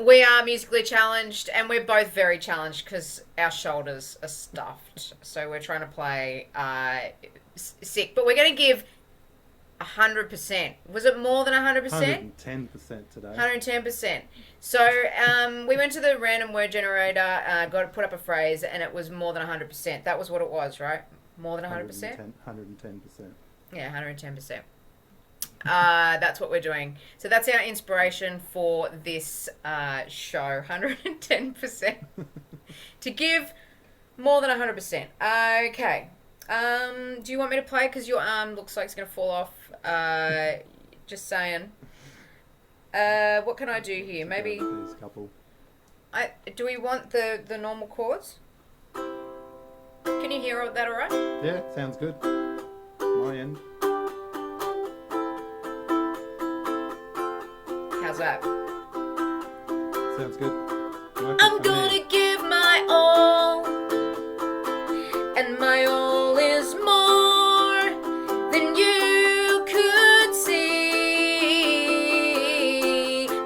We are musically challenged, and we're both very challenged because our shoulders are stuffed. So we're trying to play sick, but we're going to give 100%. Was it more than 100%? 110% today. 110%. So we went to the random word generator, got to put up a phrase, and it was more than 100%. That was what it was, right? More than 100%? 110%. Yeah, 110%. That's what we're doing. So that's our inspiration for this show, 110%. To give more than 100%. Okay. Do you want me to play? Because your arm looks like it's going to fall off. Just saying. What can I do here? Maybe... There's a couple. Do we want the normal chords? Can you hear that all right? Yeah, sounds good. My end. How's that? Sounds good. I'm gonna give my all, and my all is more than you could see.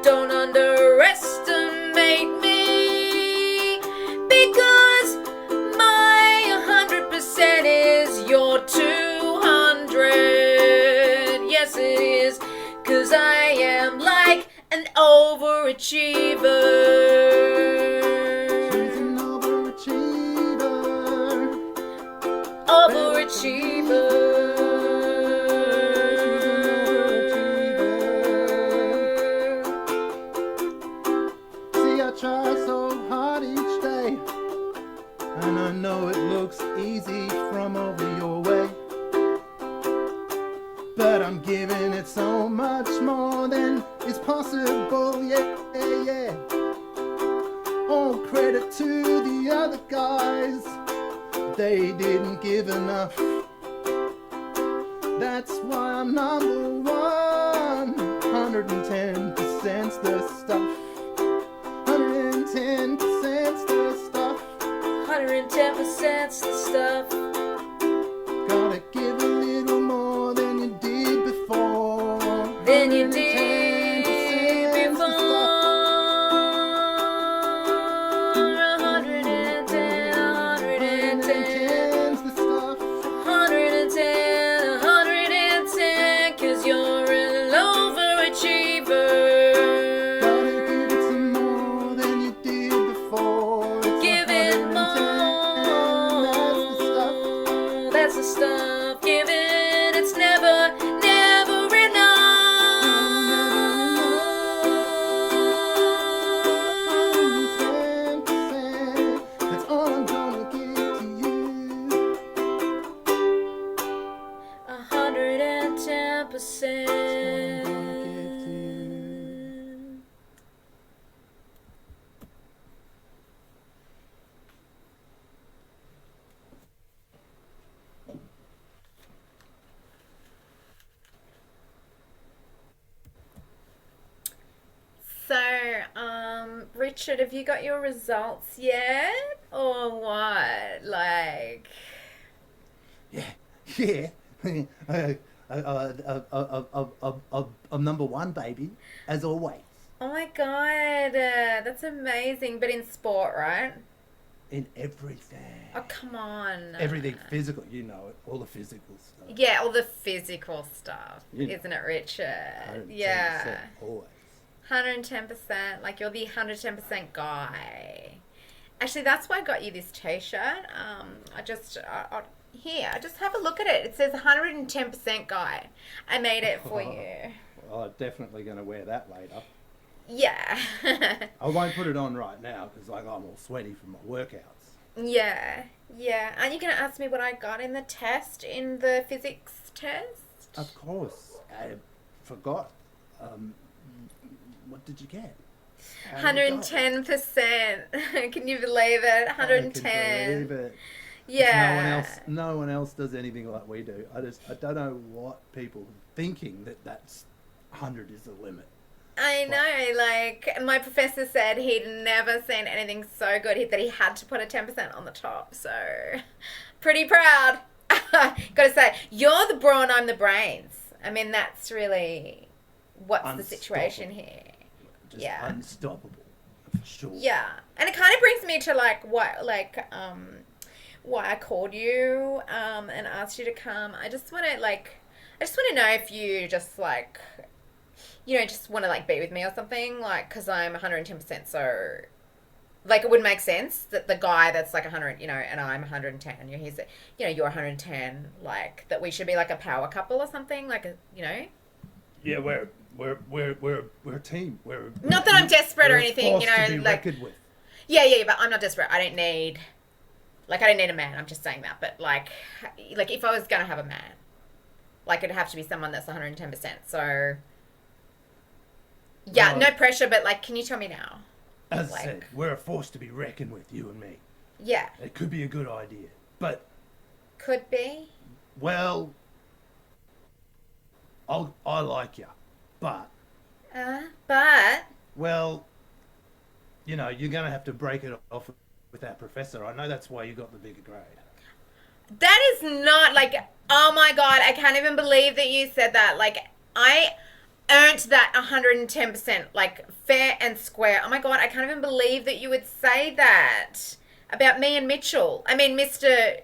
Don't underestimate me, because my 100% is your 200. Yes, it is, 'cause I am like an overachiever. She's an overachiever. See, I try so hard each day, and I know it looks easy from over your way, but I'm giving it so much more than is possible, yeah, yeah. All credit to the other guys, they didn't give enough. That's why I'm number one. 110%'s the stuff. 110%'s the stuff. 110%'s the stuff. Gotta give a little more than you did before. Than you did before. 110, 110. 110's the stuff. 110, 110, 'cause you're an overachiever. Gotta give it some more than you did before. It's Give it 110, more. That's the stuff. Give it. It's never, never enough. 110%. That's all I'm gonna give to you. 110%. So, Richard, have you got your results yet? Or what? Like, Yeah. I'm number one, baby, as always. oh my God, that's amazing. But in sport, right? In everything. Oh, come on. Everything physical, you know it. All the physical stuff. Yeah, all the physical stuff, You know. isn't it, Richard? 110% Yeah. Always. 110%. Like, you're the 110% guy. Actually, that's why I got you this t-shirt. Here, just have a look at it. It says 110% guy. I made it for you. Well, I'm definitely going to wear that later. Yeah. I won't put it on right now because I'm all sweaty from my workouts. Yeah. Aren't you going to ask me what I got in the test, in the physics test? Of course. I forgot. What did you get? How did you go? 110%. Can you believe it? 110. I can believe it. Yeah. No one else does anything like we do. I don't know what people are thinking that's 100 is the limit. I know, like, my professor said he'd never seen anything so good, that he had to put a 10% on the top, so pretty proud. Gotta say, you're the brawn, I'm the brains. I mean, that's really what's the situation here. Just unstoppable. Sure. Yeah, and it kind of brings me to like why I called you and asked you to come. I just want to know if you just like, just want to like be with me or something, like, because I'm 110%. So, like, it would make sense that the guy that's like 100, and I'm 110, and you're 110, like that we should be like a power couple or something, like Yeah, we're a team. Not that I'm desperate or anything, force to be like. reckoned with. Yeah, but I'm not desperate. I don't need a man. I'm just saying that. But like if I was gonna have a man, like it'd have to be someone that's 110%. So yeah, no pressure. But like, can you tell me now? As I said, we're a force to be reckoned with, you and me. Yeah. It could be a good idea, but could be. Well, I like you, but. Well, you're gonna have to break it off with that professor. I know that's why you got the bigger grade. That is not like, oh my God, I can't even believe that you said that. Like, I earned that 110%, like fair and square. Oh my God, I can't even believe that you would say that about me and Mitchell. I mean, Mr.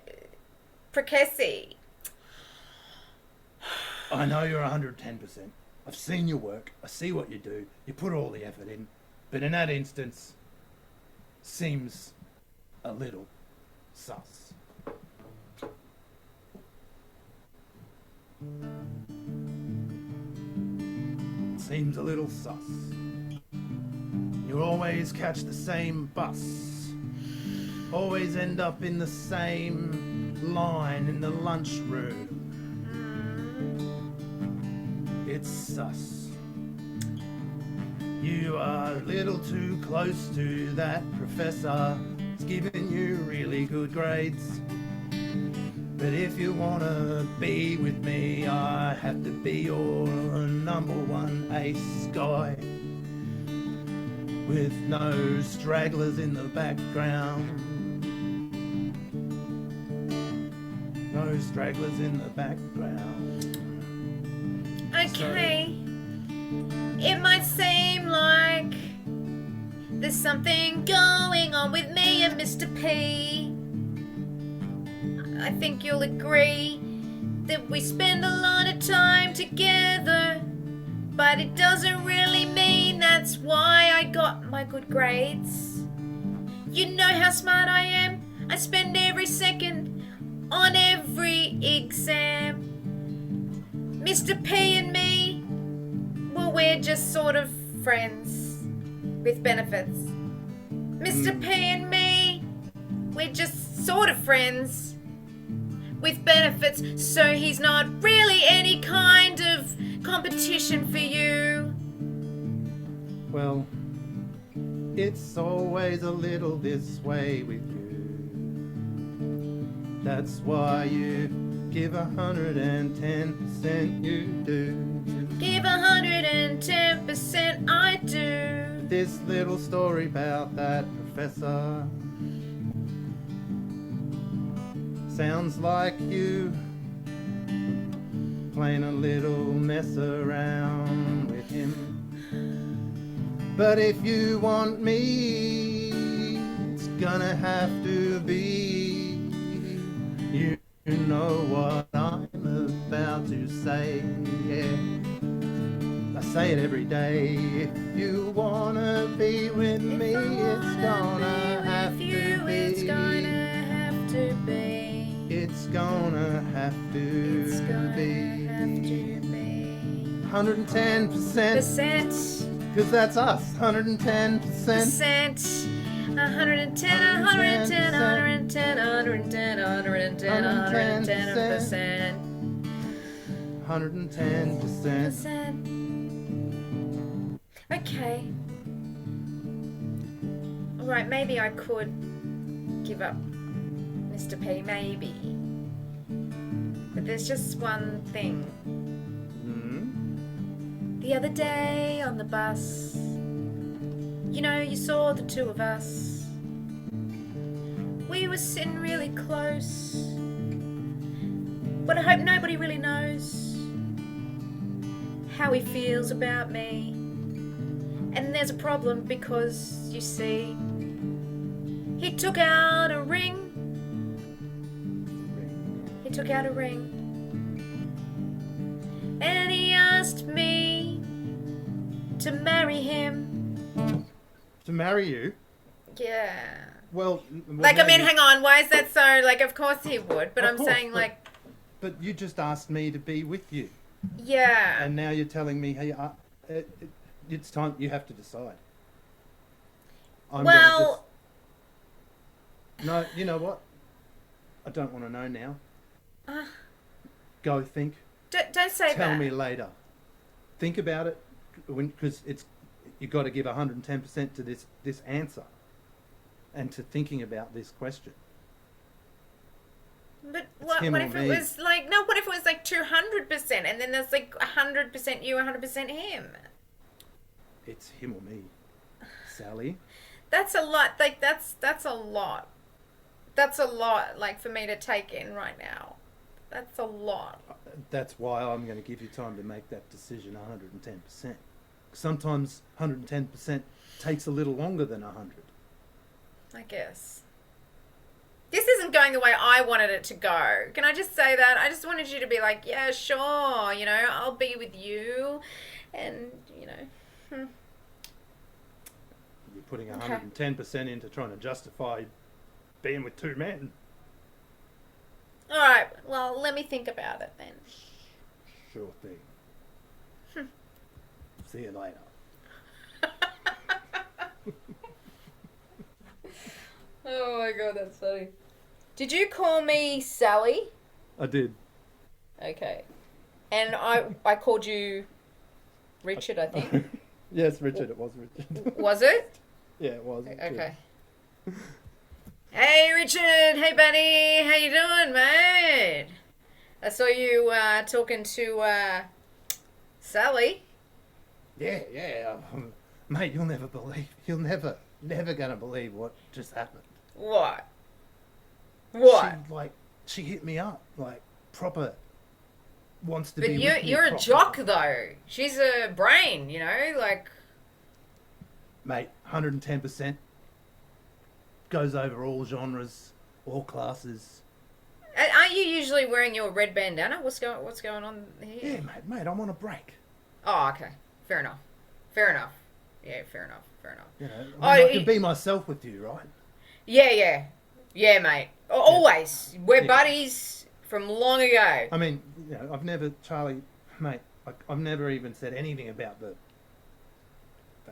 Precessi. I know you're 110%. I've seen your work. I see what you do. You put all the effort in. But in that instance, seems a little sus. Seems a little sus. You always catch the same bus. Always end up in the same line in the lunchroom. It's sus. You are a little too close to that professor. It's giving you really good grades. But if you wanna be with me, I have to be your number one ace guy. With no stragglers in the background. No stragglers in the background. Okay. It might seem like there's something going on with me and Mr. P. I think you'll agree that we spend a lot of time together, but it doesn't really mean that's why I got my good grades. You know how smart I am. I spend every second on every exam. Mr. P and me, well, we're just sort of friends with benefits. Mr. P and me, we're just sort of friends with benefits, so he's not really any kind of competition for you. Well, it's always a little this way with you. That's why you give 110%, you do. Give 110%, I do. This little story about that professor sounds like you playing a little mess around with him. But if you want me, it's gonna have to be. You know what I'm about to say, yeah. I say it every day. If you wanna be with me, it's gonna have to be. It's gonna have to be. It's gonna have to be 110%. Cause that's us, 110%. 110, 110, 110, 110, 110%. 110%. Okay. Alright, maybe I could give up Mr. P, maybe. But there's just one thing. The other day on the bus, you saw the two of us. We were sitting really close, but I hope nobody really knows how he feels about me. And there's a problem because, you see, he took out a ring. He took out a ring. And he asked me to marry him. To marry you? Yeah. Well, Like, I mean, hang on. Why is that so? Like, of course he would. But Of I'm course, saying, but- like, But you just asked me to be with you, yeah. and now you're telling me, hey, it's time. You have to decide. I'm gonna Well, no, you know what? I don't want to know now. uh, Go think. don't say Tell that. me later. Think about it, because you got to give 110% to this answer, and to thinking about this question. But It's what him or if it me. was like, no, what if it was like 200% and then there's like 100% you, 100% him? It's him or me, Sally. That's a lot. Like, that's a lot. That's a lot, like, for me to take in right now. That's a lot. That's why I'm going to give you time to make that decision 110%. Sometimes 110% takes a little longer than 100. I guess. This isn't going the way I wanted it to go. Can I just say that? I just wanted you to be like, yeah, sure, you know, I'll be with you. And, you know. You're putting Okay. 110% into trying to justify being with two men. All right, well, let me think about it then. Sure thing. See you later. Oh my god, that's funny. Did you call me Sally? I did. Okay. And I called you Richard, I think. Yes, Richard, it was Richard. Was it? Yeah, it was. Richard. Okay. Hey Richard, hey buddy, how you doing, mate? I saw you talking to Sally. Yeah. Mate, you'll never never gonna believe what just happened. What? What? She hit me up, like, proper, wants to But be you're with me you're a proper. jock though. She's a brain, you know, like. Mate, 110%. Goes over all genres, all classes. Aren't you usually wearing your red bandana? What's going on here? Yeah, mate, I'm on a break. Oh, okay. Fair enough. Yeah, fair enough. You know, Oh, I can be myself with you, right? Yeah, mate. Always. We're Yeah. buddies from long ago. I mean, you know, Charlie, mate, I've never even said anything about the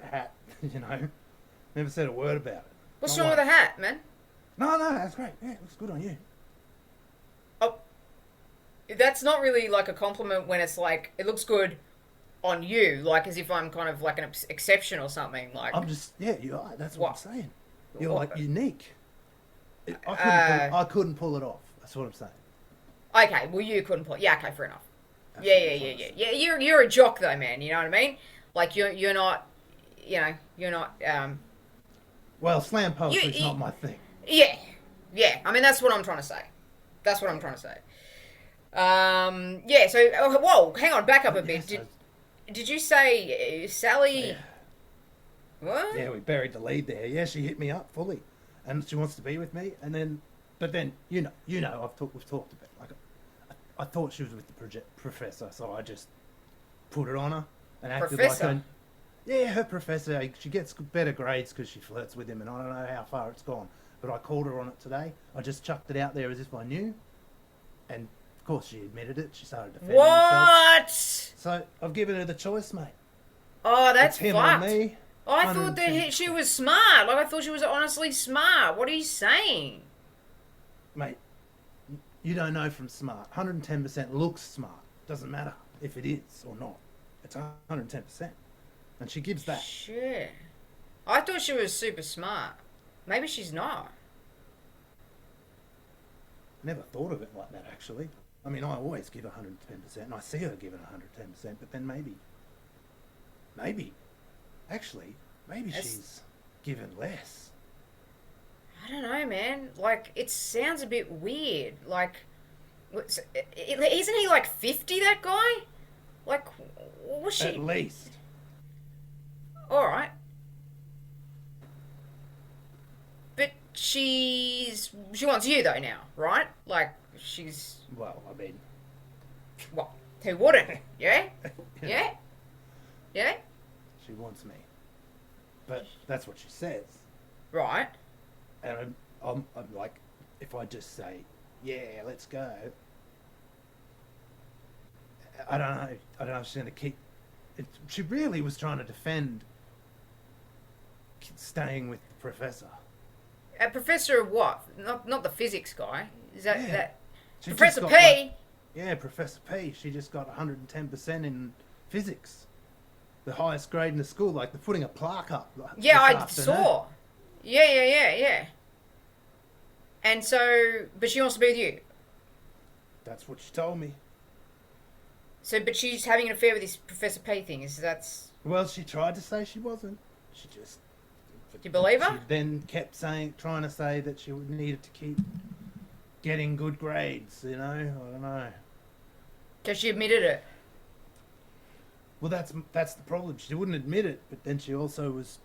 hat, you know. Never said a word about it. What's Not wrong with once. the hat, man? No, that's great. Yeah, it looks good on you. Oh, that's not really like a compliment when it's like, it looks good on you, like as if I'm kind of like an exception or something. Like, I'm just, yeah, you are. That's what I'm What? saying. You're What? like unique. I couldn't pull it off. That's what I'm saying. okay, well you couldn't play. Yeah, okay, fair enough. That's Yeah, what yeah, I'm yeah, trying to yeah, say. yeah. You're a jock though, man. You know what I mean? Like you're not, you know, you're not. Well, slam poetry's You- not my thing. Yeah. I mean, that's what I'm trying to say. Yeah. So, whoa, hang on, back up a bit. Yes, Did you say Sally? Yeah. What? Yeah, we buried the lead there. Yeah, she hit me up fully, and she wants to be with me. But then you know, we've talked about. Like, I thought she was with the professor, so I just put it on her and acted Professor? like yeah, her professor. She gets better grades because she flirts with him, and I don't know how far it's gone. But I called her on it today. I just chucked it out there as if I knew, and of course she admitted it. She started defending herself. What? So I've given her the choice, mate. Oh, that's It's him fucked. or me. Oh, I thought that 110%. she was smart. Like I thought she was honestly smart. What are you saying? Mate, you don't know from smart. 110% looks smart. Doesn't matter if it is or not. It's 110%. And she gives that. Shit. I thought she was super smart. Maybe she's not. Never thought of it like that, actually. I mean, I always give 110%, and I see her giving 110%, but then maybe, actually, That's- she's given less. I don't know, man. Like, it sounds a bit weird. Like, isn't he like 50, that guy? Like, was At she? least. All right. she wants you though now, right? Like she's Well, I mean, what? Who wouldn't? Yeah, yeah, yeah. she wants me, but that's what she says. Right. And I'm like, if I just say, yeah, let's go. I don't know. I don't know if she's gonna keep. She really was trying to defend staying with the professor. A professor of what? Not the physics guy. Is that Yeah. that? She Professor just P. got yeah, Professor P. She just got 110% in physics, the highest grade in the school. Like they're putting a plaque up. Yeah, I this afternoon. saw. Yeah. And so, but she wants to be with you. That's what she told me. So, but she's having an affair with this Professor P thing. That's. Well, she tried to say she wasn't. She just. Do you believe her? She then kept trying to say that she needed to keep getting good grades. You know, I don't know. Because she admitted it. Well, that's the problem. She wouldn't admit it, but then she also was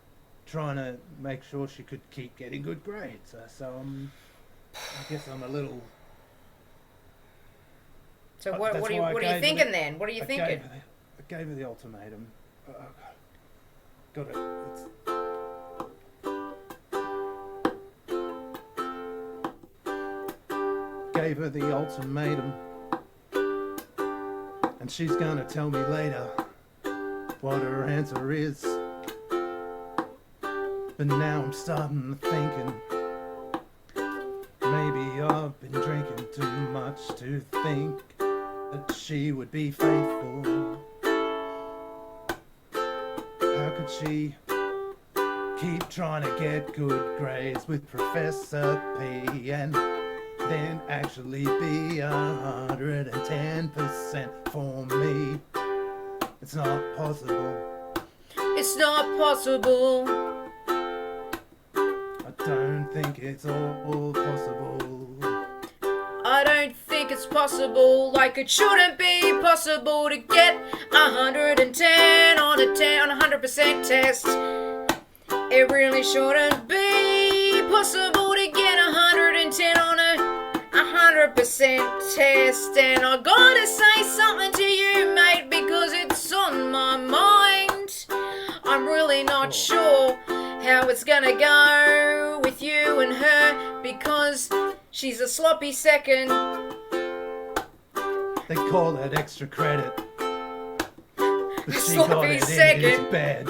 trying to make sure she could keep getting good grades. So I guess I'm a little. So what are you thinking then? What are you thinking? I gave her the ultimatum. Got it. Gave her the ultimatum, and she's gonna tell me later what her answer is. But now I'm starting to thinking maybe I've been drinking too much to think that she would be faithful. How could she keep trying to get good grades with Professor P and then actually be 110% for me? It's not possible. It's not possible. I don't think it's all possible. I don't think it's possible. Like it shouldn't be possible to get 110 on a 100% test. It really shouldn't be possible to get 110 on a 100% test. And I gotta say something to you, mate, because it's on my mind. I'm really not sure how it's gonna go with you and her, because she's a sloppy second. They call it extra credit, but she Sloppy got it second. in his bed.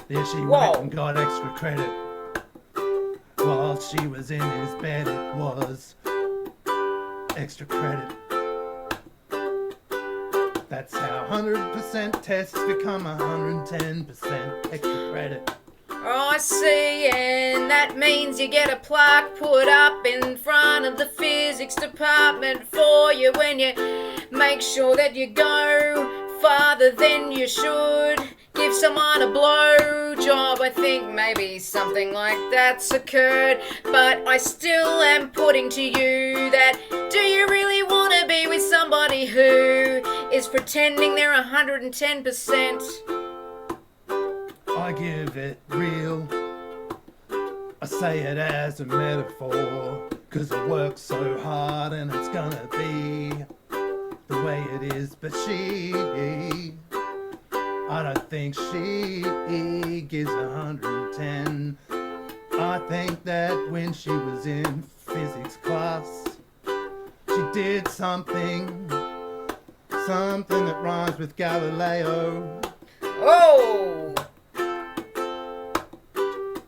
Yeah, she went and got extra credit. While she was in his bed, it was extra credit. That's how 100% tests become 110% extra credit. Oh, I see, and that means you get a plaque put up in front of the physics department for you when you make sure that you go farther than you should. Give someone a blowjob. I think maybe something like that's occurred, but I still am putting to you that do you really want to be with somebody who is pretending they're 110%? I give it real. I say it as a metaphor, 'cause I work so hard and it's gonna be the way it is. But I don't think she gives 110. I think that when she was in physics class, she did something that rhymes with Galileo. Oh!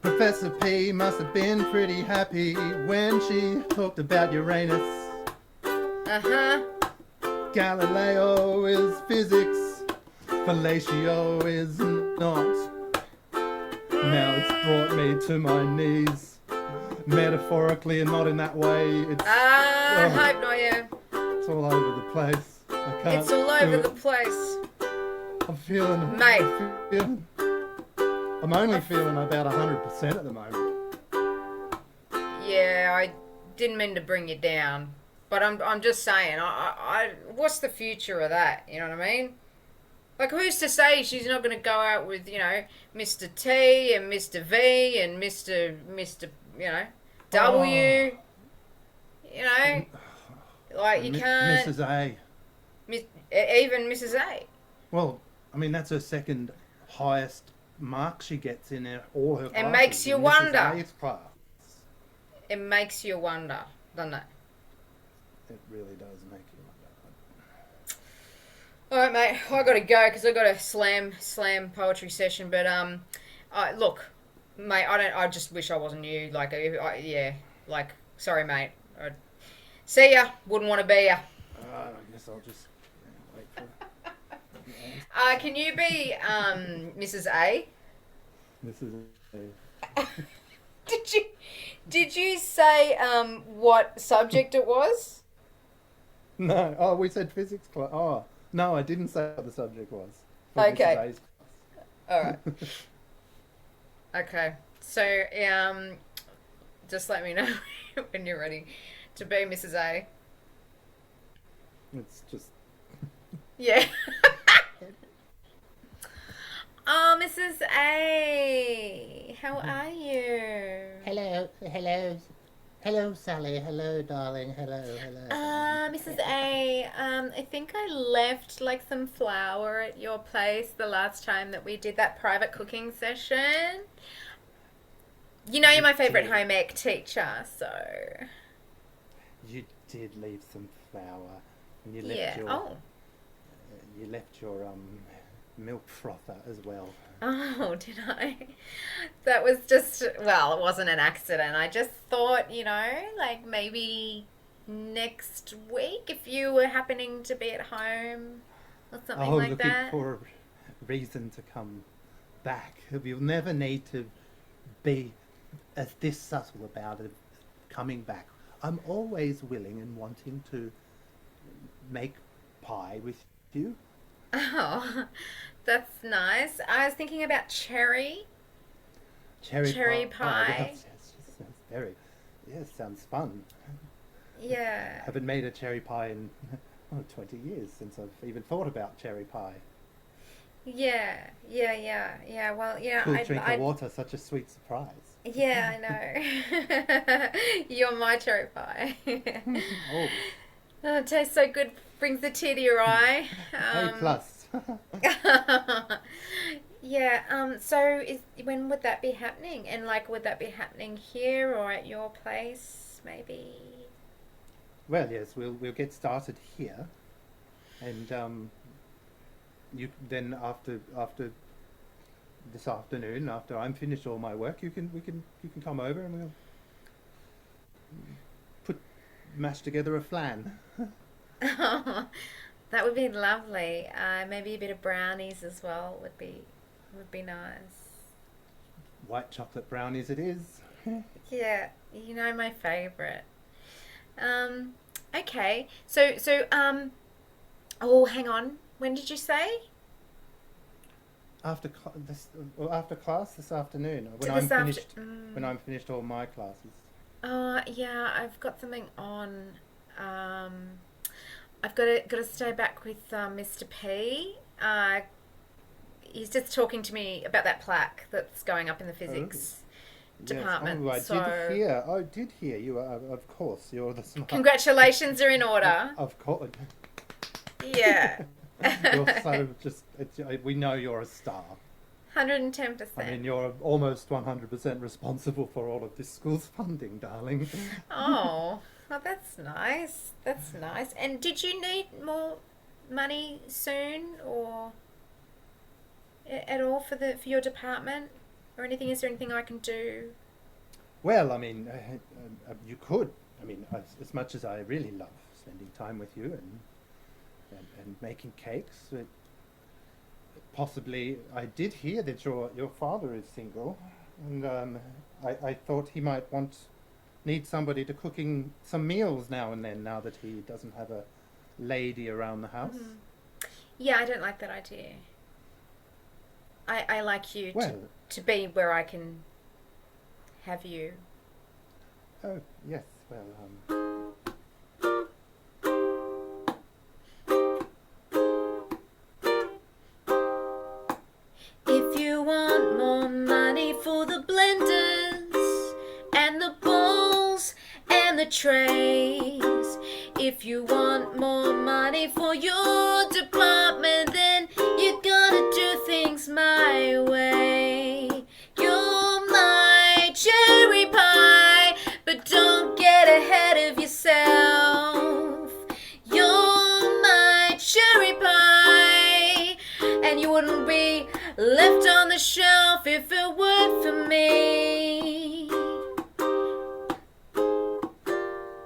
Professor P must have been pretty happy when she talked about Uranus. Uh-huh. Galileo is physics, fellatio is not. Now it's brought me to my knees, metaphorically and not in that way. It's, I hope not, yeah. it's all over the place. I can't It's all do over it. the place. I'm feeling... Mate. I'm only feeling about 100% at the moment. Yeah, I didn't mean to bring you down, but I'm just saying, I what's the future of that? You know what I mean? Like, who's to say she's not going to go out with, you know, Mr. T and Mr. V and Mr. W, like you can't, Mrs. A. Even Mrs. A. Well, I mean, that's her second highest mark she gets in all her classes. It makes you in wonder. Mrs. A's class. It makes you wonder, doesn't it? It really does make you wonder. All right, mate. I got to go because I got a slam poetry session. But look, mate. I just wish I wasn't you. Like, sorry, mate. See ya. Wouldn't want to be ya. I guess I'll just wait for it. Can you be Mrs. A? Mrs. A. Did you say what subject it was? No. Oh, we said physics class. Oh, no, I didn't say what the subject was. Okay. Mrs. A's class. All right. Okay. So, just let me know when you're ready to be Mrs. A. It's just... Yeah. Oh, Mrs. A. How are you? Hello, Sally. Hello, darling. Hello. Mrs. A, I think I left like some flour at your place the last time that we did that private cooking session. You know you're my favourite home ec teacher, so... You did leave some flour. And you left your milk frother as well. Oh, did I? That was just, well, it wasn't an accident. I just thought, like maybe next week if you were happening to be at home or something like that. Looking for a reason to come back. You'll never need to be this subtle about it coming back. I'm always willing and wanting to make pie with you. Oh, that's nice. I was thinking about cherry pie. Sounds fun. Yeah. Haven't made a cherry pie in 20 years since I've even thought about cherry pie. Yeah. Well, Cool drink of water, such a sweet surprise. Yeah, I know. You're my cherry pie. Oh, it tastes so good. Brings a tear to your eye. A+. Yeah. So when would that be happening? And like, would that be happening here or at your place, maybe? Well, yes, we'll get started here, and you then after this afternoon, after I'm finished all my work, you can come over and we'll mash together a flan. Oh, that would be lovely. Maybe a bit of brownies as well would be nice. White chocolate brownies it is. Yeah, my favourite. Okay. So oh, hang on. When did you say? After class this afternoon, when I'm finished all my classes. Yeah, I've got something on. I've got to stay back with Mr. P. He's just talking to me about that plaque that's going up in the physics department. Yes. I did hear you. Of course, you're the smart. Congratulations are in order. Of course. Yeah. You're so we know you're a star. 110%. I mean, you're almost 100% responsible for all of this school's funding, darling. Oh, well, that's nice. That's nice. And did you need more money soon, or at all for your department, or anything? Is there anything I can do? Well, I mean, you could. I mean, as much as I really love spending time with you and making cakes, possibly I did hear that your father is single, and I thought he might need somebody to cooking some meals now and then, now that he doesn't have a lady around the house. Mm-hmm. Yeah, I don't like that idea. I like you to be where I can have you. Oh, yes, well, If you want more money for the blenders and the trays. If you want more money for your department, then you gotta do things my way. You're my cherry pie, but don't get ahead of yourself. You're my cherry pie, and you wouldn't be left on the shelf if it weren't for me.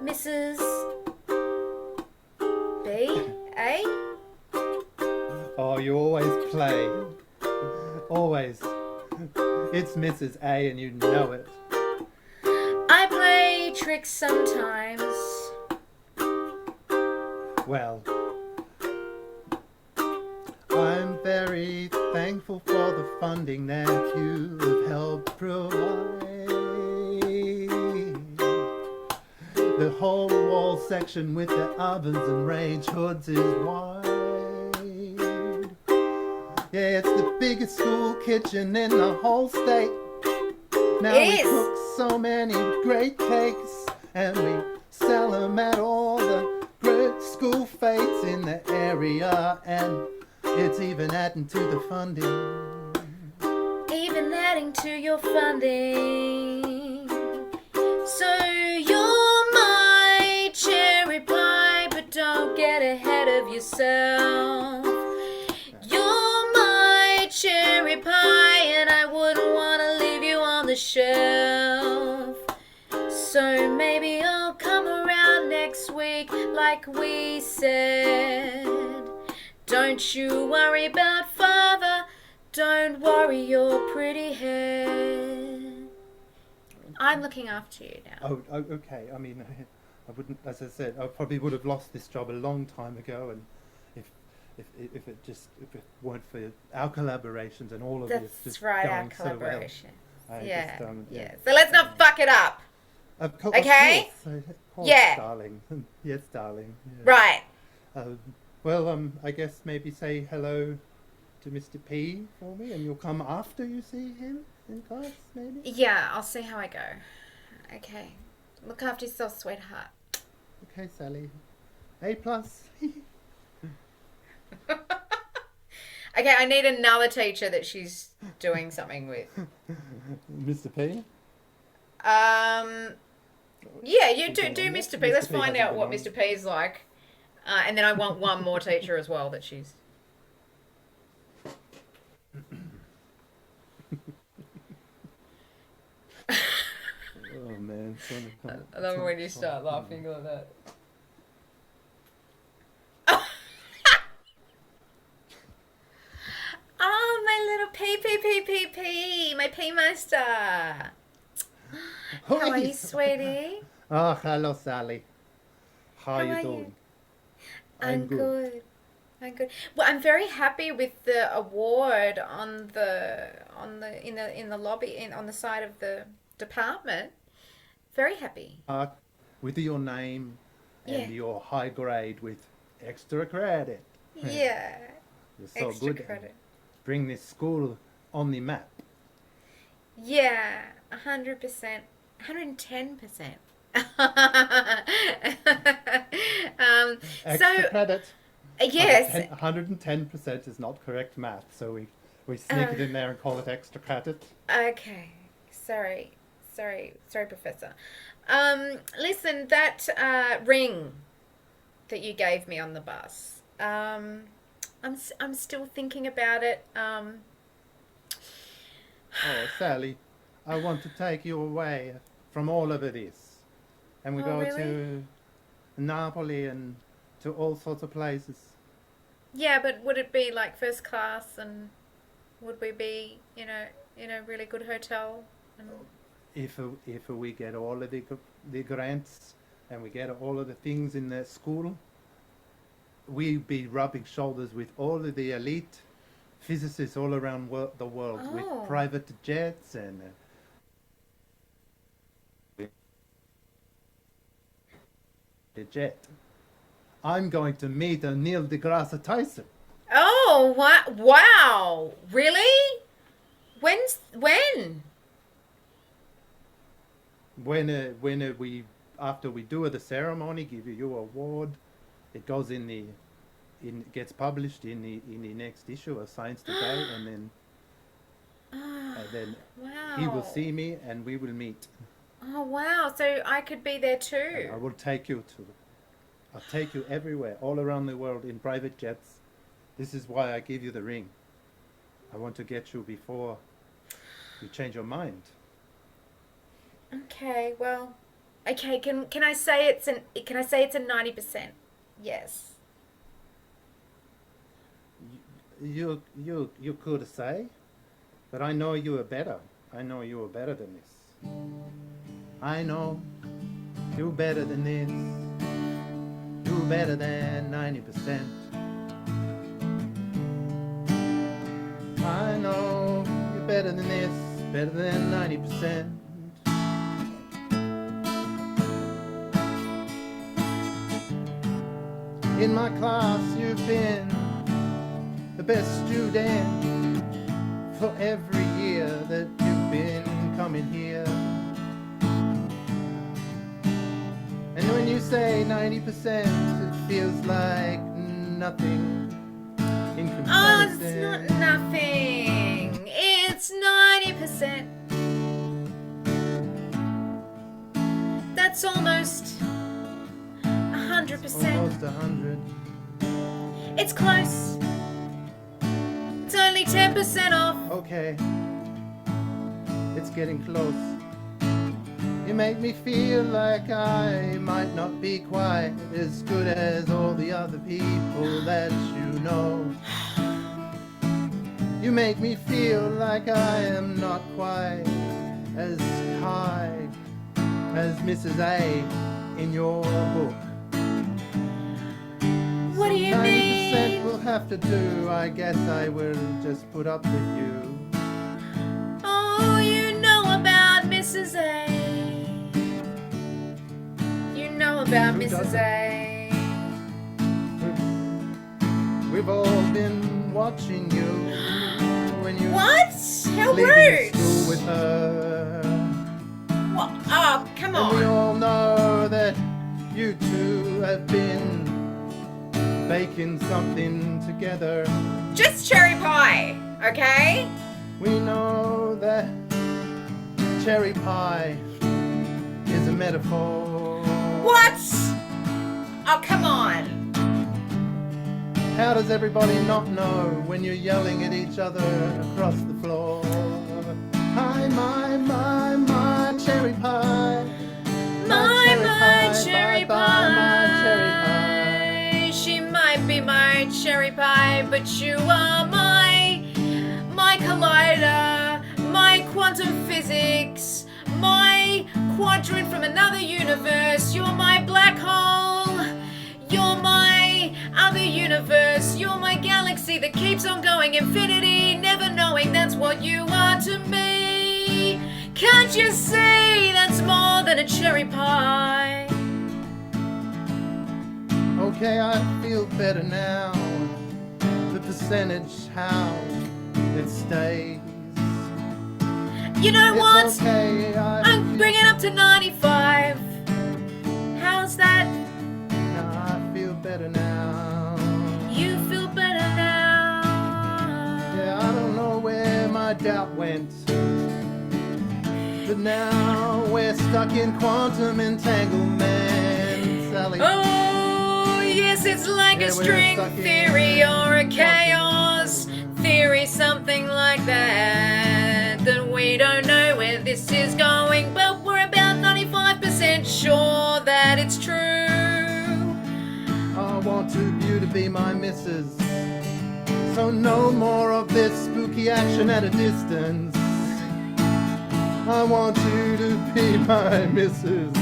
Mrs. B? A? Oh, you always play. Always. It's Mrs. A and you know it. I play tricks sometimes. Well, I'm very thankful for the funding that you have helped provide. The whole wall section with the ovens and range hoods is wide. Yeah, it's the biggest school kitchen in the whole state. Now It we is. cook so many great cakes, and we sell them at all the great school fates in the area, and it's even adding to the funding. Even adding to your funding. So you're my cherry pie, but don't get ahead of yourself. You're my cherry pie, and I wouldn't want to leave you on the shelf. So maybe I'll come around next week like we said. Don't you worry about father, don't worry your pretty head. I'm looking after you now. Oh, okay. I mean, I wouldn't, as I said, I probably would have lost this job a long time ago, and if it weren't for our collaborations and all of this That's just right, our going so well. collaboration. I Yeah, just, yeah. So let's not fuck it up. Okay? Of course, Yeah. darling. Yes, darling. Yeah. Right. Well, I guess maybe say hello to Mr. P for me, and you'll come after you see him in class, maybe? Yeah, I'll see how I go. Okay. Look after yourself, sweetheart. Okay, Sally. A plus. Okay, I need another teacher that she's doing something with. Mr. P? Yeah, you do Mr. P. Mr. P. Let's P find hasn't out been what on. Mr. P is like. And then I want one more teacher as well that she's... Oh man, I love it when you start laughing like that. Oh, my little P, my P-master. How are you, sweetie? Oh, hello, Sally. How How you are doing? you? I'm good. I'm good. Well, I'm very happy with the award on the lobby on the side of the department. Very happy. With your name and Yeah. your high grade with extra credit. Yeah. You're so Extra good. credit. Bring this school on the map. Yeah, 100%, 110%. Extra credit. Yes. 110% is not correct math, so we sneak it in there and call it extra credit. Okay. Sorry, Professor. Listen, that ring that you gave me on the bus. I'm still thinking about it. Oh, Sally, I want to take you away from all of this. And we Oh, go really? to Napoli and to all sorts of places. Yeah, but would it be like first class, and would we be, in a really good hotel? And... If we get all of the grants and we get all of the things in the school, we'd be rubbing shoulders with all of the elite physicists all around the world Oh. with private jets and the jet. I'm going to meet Neil deGrasse Tyson. Oh, wow! Really? When? When after we do the ceremony, give you your award. It goes gets published in the next issue of Science Today, and then Wow. he will see me and we will meet. Oh, wow. So I could be there too. And I'll take you everywhere, all around the world in private jets. This is why I give you the ring. I want to get you before you change your mind. Okay, well, okay. Can I say it's a 90%? Yes. You could say, but I know you are better. I know you are better than this. I know you're better than this. You're better than 90%. I know you're better than this, better than 90%. In my class you've been the best student for every year that you've been coming here. And when you say 90%, it feels like nothing in comparison. Oh, it's not nothing. It's 90%. That's almost 100%. Almost 100. It's close. It's only 10% off. Okay, it's getting close. You make me feel like I might not be quite as good as all the other people that you know. You make me feel like I am not quite as high as Mrs. A in your book. What do you 90% mean? will have to do. I guess I will just put up with you. Oh, you know about Mrs. A. You know about Who Mrs. doesn't? A. We've all been watching you when you What? How leaving rude! school with her. What? Oh, come And we on. all know that you two have been baking something together. Just cherry pie, okay? We know that cherry pie is a metaphor. What? Oh, come on. How does everybody not know when you're yelling at each other across the floor? Hi, my cherry pie. My cherry bye, my cherry pie. pie. She might be my cherry pie, but you are my collider, my quantum physics, my quadrant from another universe. You're my black hole. You're my other universe. You're my galaxy that keeps on going. Infinity, never knowing that's what you are to me. Can't you see that's more than a cherry pie? Okay, I feel better now. The percentage, how it stays. You know what? It's okay, I'm bringing up to 95. How's that? I feel better now. You feel better now. Yeah, I don't know where my doubt went. But now we're stuck in quantum entanglement, Sally. Oh, yes, it's like Yeah, a we're string stuck in theory or a quantum chaos theory, something like that. That we don't know where this is going, but we're about 95% sure that it's true. I want you to be my missus. So no more of this spooky action at a distance. I want you to be my missus.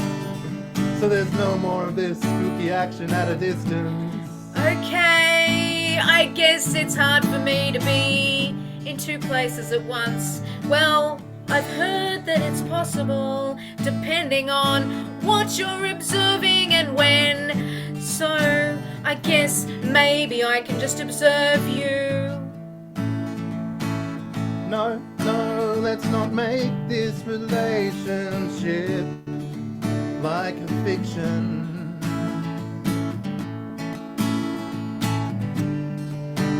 So there's no more of this spooky action at a distance. Okay, I guess it's hard for me to be in two places at once. Well, I've heard that it's possible, depending on what you're observing and when. So, I guess maybe I can just observe you. No, let's not make this relationship like a fiction.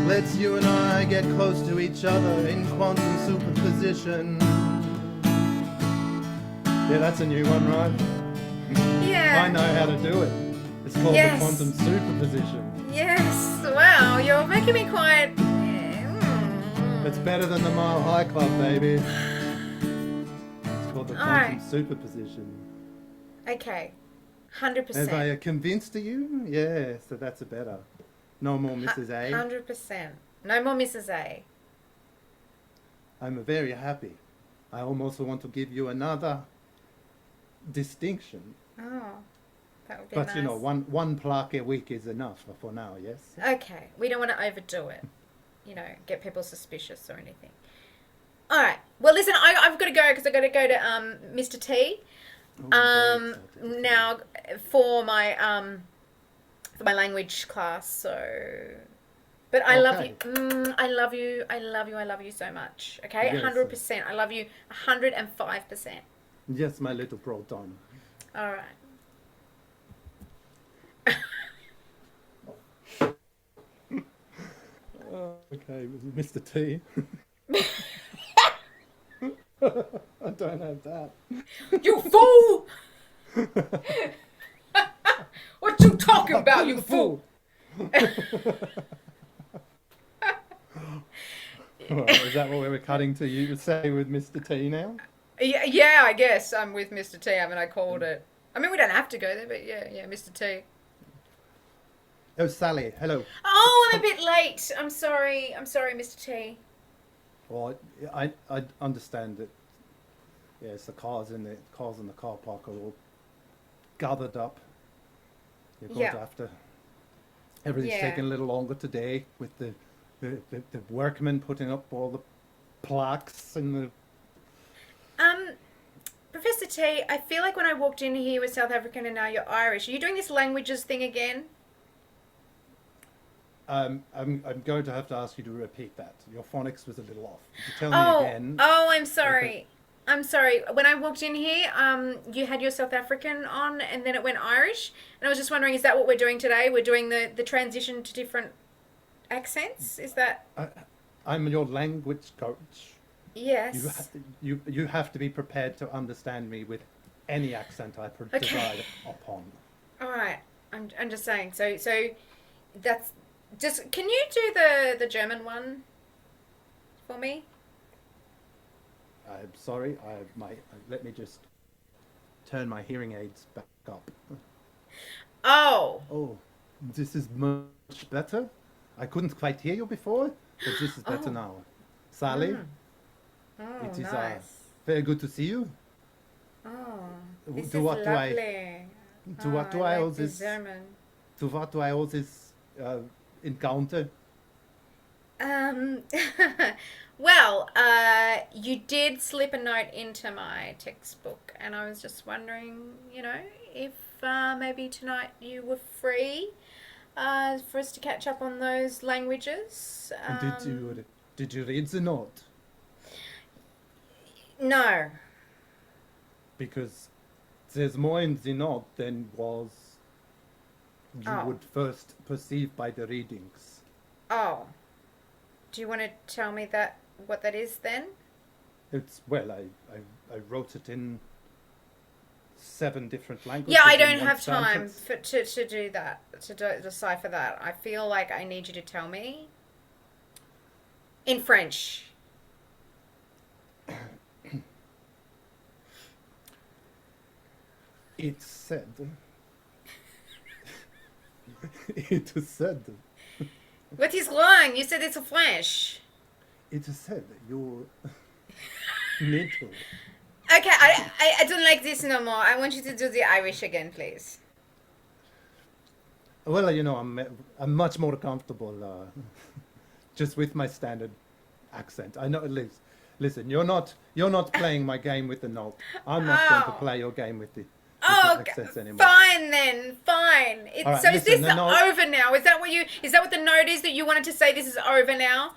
Let's you and I get close to each other in quantum superposition. Yeah, that's a new one, right? Yeah. I know how to do it. It's called Yes. the quantum superposition. Yes. Wow, you're making me quite... It's better than the Mile High Club, baby. It's called the quantum Alright. superposition. Okay. 100%. Have I convinced you? Yeah, so that's a better. No more Mrs. A. 100%. No more Mrs. A. I'm very happy. I almost want to give you another distinction. Oh, that would be But nice. you know, one plaque a week is enough for now, yes? Okay, we don't want to overdo it. You know, get people suspicious or anything. All right. Well, listen, I've got to go because I've got to go to Mr. T. Oh, very excited. Now for my language class. So, but I love you. Okay. I love you. I love you. I love you so much. Okay, Yes. 100%. I love you 105%. Yes, my little proton. All right. Okay, Mr. T. I don't have that. You fool! What you talking about, you fool? Alright, is that what we were cutting to you to say with Mr. T now? Yeah, I guess I'm with Mr. T. I mean, I called it. I mean, we don't have to go there, but yeah, Mr. T. Oh, Sally, hello. Oh, I'm a bit late. I'm sorry, Mr. T. Well, I understand that. Yes, the cars in the car park are all gathered up. You're going Yeah. to have to. Everything's Yeah. taking a little longer today with the workmen putting up all the plaques and the. Professor T, I feel like when I walked in here with South African and now you're Irish. Are you doing this languages thing again? I'm going to have to ask you to repeat that. Your phonics was a little off. If you tell me again. Oh, I'm sorry. I'm sorry. When I walked in here, you had your South African on and then it went Irish. And I was just wondering, is that what we're doing today? We're doing the transition to different accents? Is that... I'm your language coach. Yes. You have to be prepared to understand me with any accent I decide upon. All right. I'm just saying. So that's just... Can you do the German one for me? I'm sorry. Let me just turn my hearing aids back up. Oh. Oh, this is much better. I couldn't quite hear you before, but this is better now. Sally, Oh, it is nice. very good to see you. Oh, To this is what do I- lovely. To what do I like owe the this? German. To what do I owe this encounter? Well, you did slip a note into my textbook, and I was just wondering, if maybe tonight you were free for us to catch up on those languages. And did you read the note? No. Because there's more in the note than you Oh. would first perceive by the readings. Oh. Do you want to tell me what that is then? It's I wrote it in 7 different languages. Yeah, I in don't one have time sentence. to do that, to decipher that. I feel like I need you to tell me in French. It said. It said. What is wrong? You said it's a French. It said you're mental. Okay, I don't like this no more. I want you to do the Irish again, please. Well, I'm much more comfortable just with my standard accent. I know. Listen, you're not playing my game with the note. I'm not going to Oh. play your game with the Oh, accents anymore. fine then, fine. All right, so is listen, this the note- over now? Is that what the note is, that you wanted to say this is over now?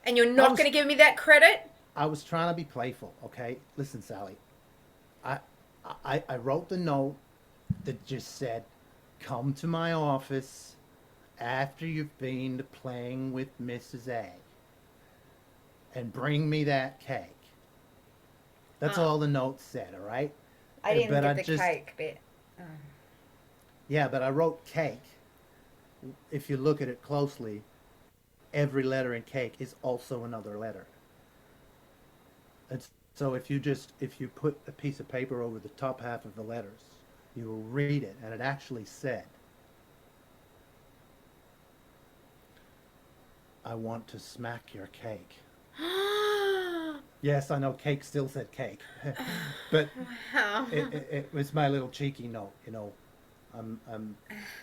And you're not going to give me that credit? I was trying to be playful, okay? Listen, Sally. I wrote the note that just said, come to my office after you've been to playing with Mrs. A and bring me that cake. That's all the note said, all right? I didn't But get the cake bit. Yeah, but I wrote cake. If you look at it closely, every letter in cake is also another letter. And so if you put a piece of paper over the top half of the letters, you will read it, and it actually said, I want to smack your cake. Yes, I know cake still said cake. But Wow. it was my little cheeky note, you know. I'm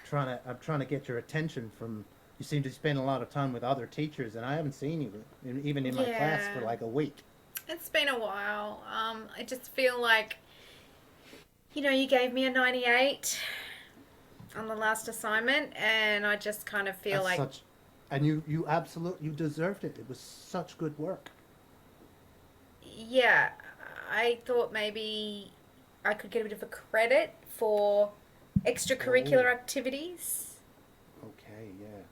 trying to get your attention from, you seem to spend a lot of time with other teachers, and I haven't seen you even in my class for like a week. It's been a while. I just feel like, you gave me a 98 on the last assignment, and I just kind of feel And you absolutely deserved it. It was such good work. yeah, I thought maybe I could get a bit of a credit for extracurricular activities. Okay, yeah.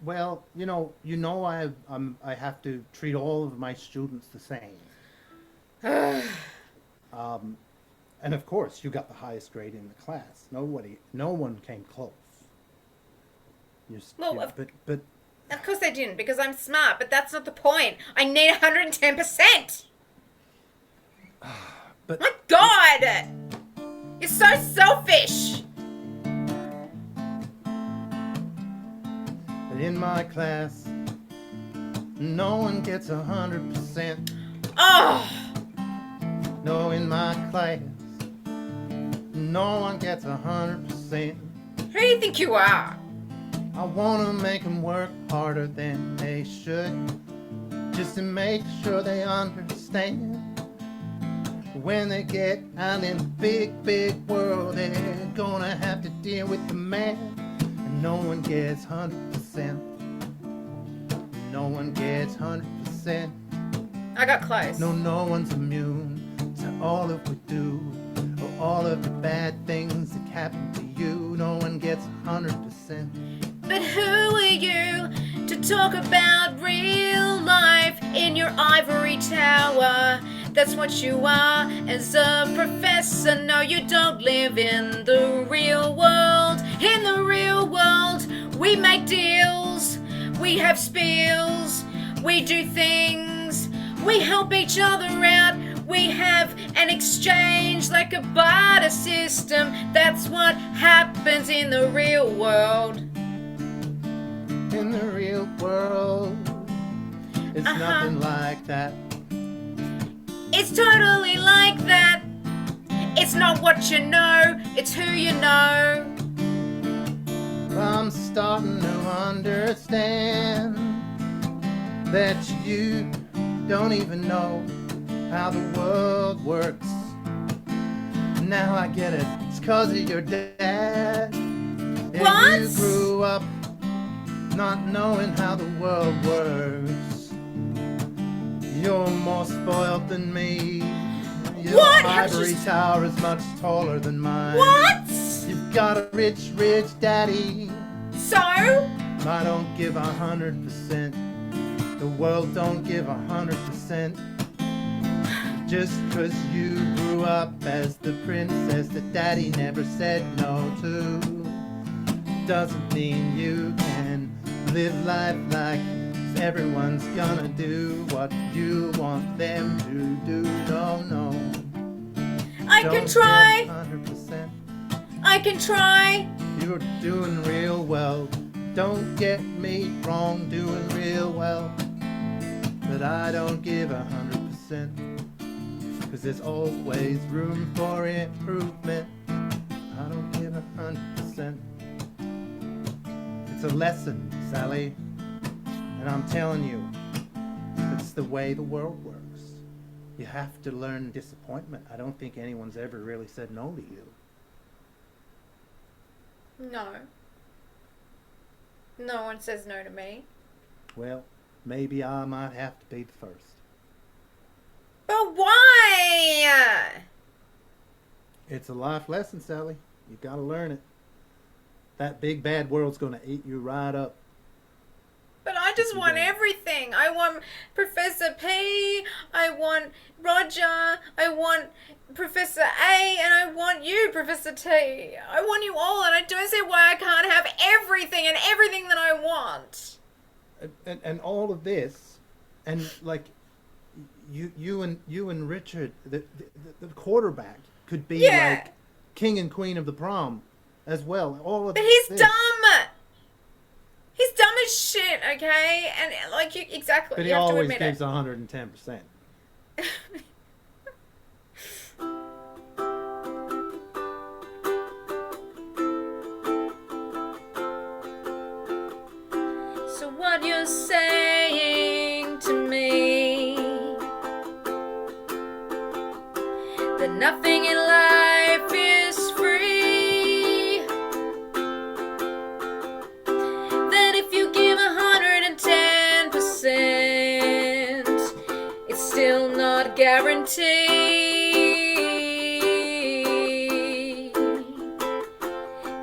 Well, I have to treat all of my students the same. And of course, you got the highest grade in the class. No one came close. But Of course I didn't, because I'm smart, but that's not the point. I need 110%. but My God! You're so selfish! But in my class, no one gets 100%. Oh! No, in my class, no one gets 100%. Who do you think you are? I wanna make them work harder than they should, just to make sure they understand. When they get out in the big, big world, they're gonna have to deal with the man. And no one gets 100%. No one gets 100%. I got close. No one's immune to all that we do, or all of the bad things that happen to you. No one gets 100%. But who are you to talk about real life in your ivory tower? That's what you are as a professor. No, you don't live in the real world. In the real world, we make deals, we have spiels, we do things, we help each other out. We have an exchange like a barter system. That's what happens in the real world. In the real world, it's nothing like that. It's totally like that. It's not what you know, it's who you know. I'm starting to understand that you don't even know how the world works. Now I get it, it's 'cause of your dad. What? You grew up not knowing how the world works. You're more spoiled than me. Your What? ivory tower is much taller than mine. What? You've got a rich, rich daddy. So? I don't give 100%. The world don't give 100%. Just 'cause you grew up as the princess that daddy never said no to, doesn't mean you can live life like everyone's gonna do what you want them to do. No. I can try. 100%. I can try. You're doing real well. Don't get me wrong, doing real well. But I don't give 100%. 'Cause there's always room for improvement. I don't give 100%. It's a lesson, Sally. And I'm telling you, it's the way the world works. You have to learn disappointment. I don't think anyone's ever really said no to you. No. No one says no to me. Well, maybe I might have to be the first. Why? It's a life lesson, Sally. You gotta learn it. That big bad world's gonna eat you right up. But I just want everything. I want Professor P, I want Roger, I want Professor A, and I want you, Professor T. I want you all, and I don't see why I can't have everything and everything that I want. And all of this, and like you and Richard, the quarterback, could be like king and queen of the prom as well. All of But he's this. dumb. He's dumb as shit, okay? And like you exactly, But you he have to always admit gives it. 110%. So what you're saying to me, that nothing in life is free, that if you give 110%, it's still not guaranteed.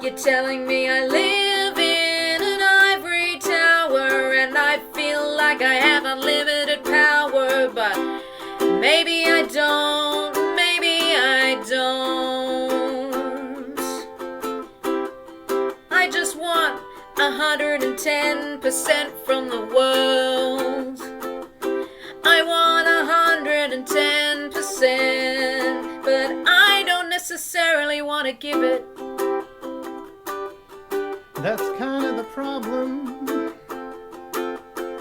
You're telling me I live in an ivory tower and I feel like I have unlimited power, but maybe I don't, maybe I don't. I just want 110% from the world. I want 110%, but I don't necessarily want to give it. That's kind of the problem.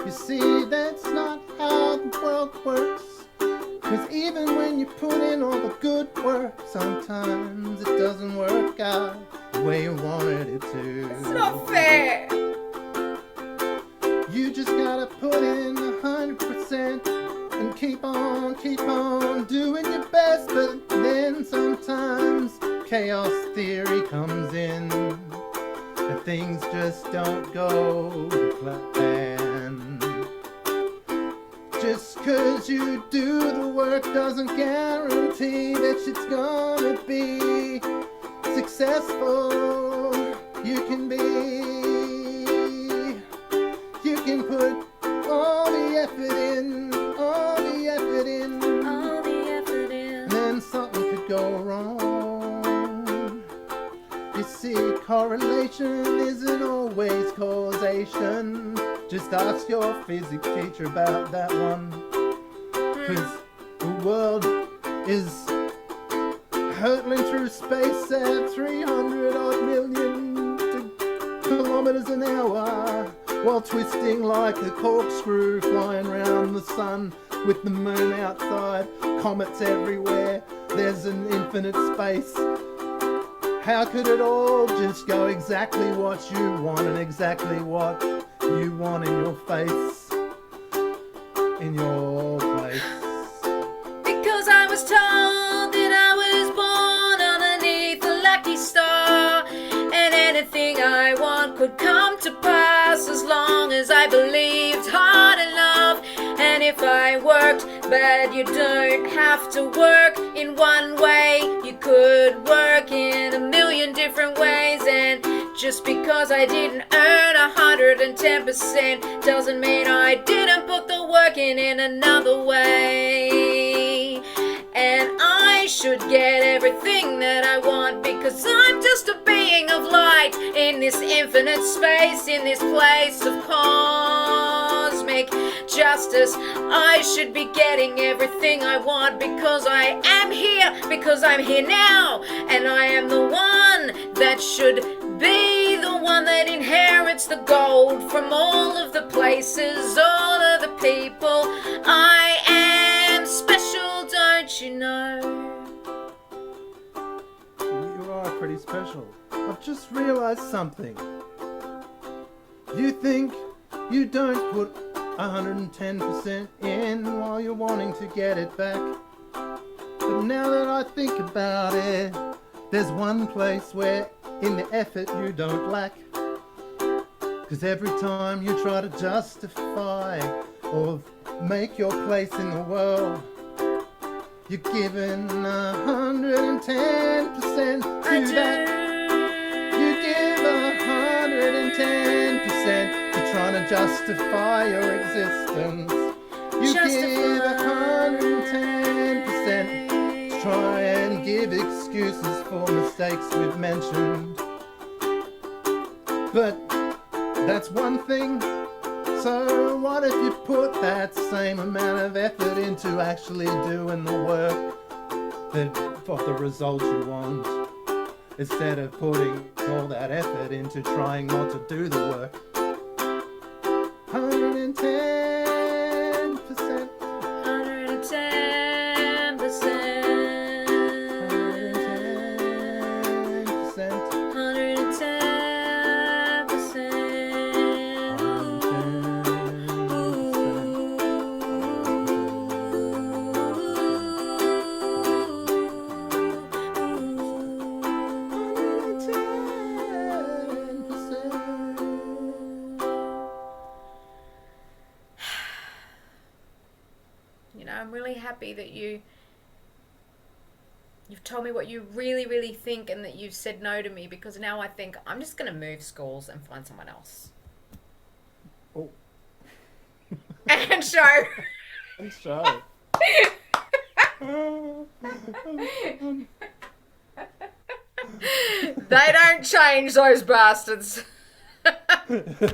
You see, that's not how the world works. Cause even when you put in all the good work, sometimes it doesn't work out the way you wanted it to. It's not fair. You just gotta put in 100% and keep on doing your best. But then sometimes chaos theory comes in and things just don't go to plan. Just cause you do the work doesn't guarantee that it's gonna be successful. You can put all the effort in, and then something could go wrong. You see, correlation isn't always causation. Just ask your physics teacher about that one. Cause the world is hurtling through space at 300 odd million kilometers an hour, while twisting like a corkscrew, flying round the sun with the moon outside, comets everywhere. There's an infinite space. How could it all just go exactly what you want and exactly what you want in your face, in your place? Because I was told that I was born underneath a lucky star, and anything I want could come to pass as long as I believed hard enough. And if I worked, but you don't have to work in one way, you could work in a million different ways. And just because I didn't earn 110% doesn't mean I didn't put the work in another way. And I should get everything that I want, because I'm just a being of light in this infinite space, in this place of cosmic justice. I should be getting everything I want, because I am here, because I'm here now, and I am the one that should be the one that inherits the gold from all of the places, all of the people. I am special, don't you know? You are pretty special. I've just realized something. You think you don't put 110% in while you're wanting to get it back. But now that I think about it, there's one place where in the effort you don't lack. Cause every time you try to justify or make your place in the world, You're giving 110% to that. You give 110%. You're trying to justify your existence. You give 110% to try and give excuses for mistakes we've mentioned. But that's one thing. So what if you put that same amount of effort into actually doing the work of the result you want, instead of putting all that effort into trying not to do the work? 110%. 110%. I'm really happy that you've told me what you really, really think, and that you've said no to me, because now I think I'm just going to move schools and find someone else. Oh. And show. And show. They don't change, those bastards.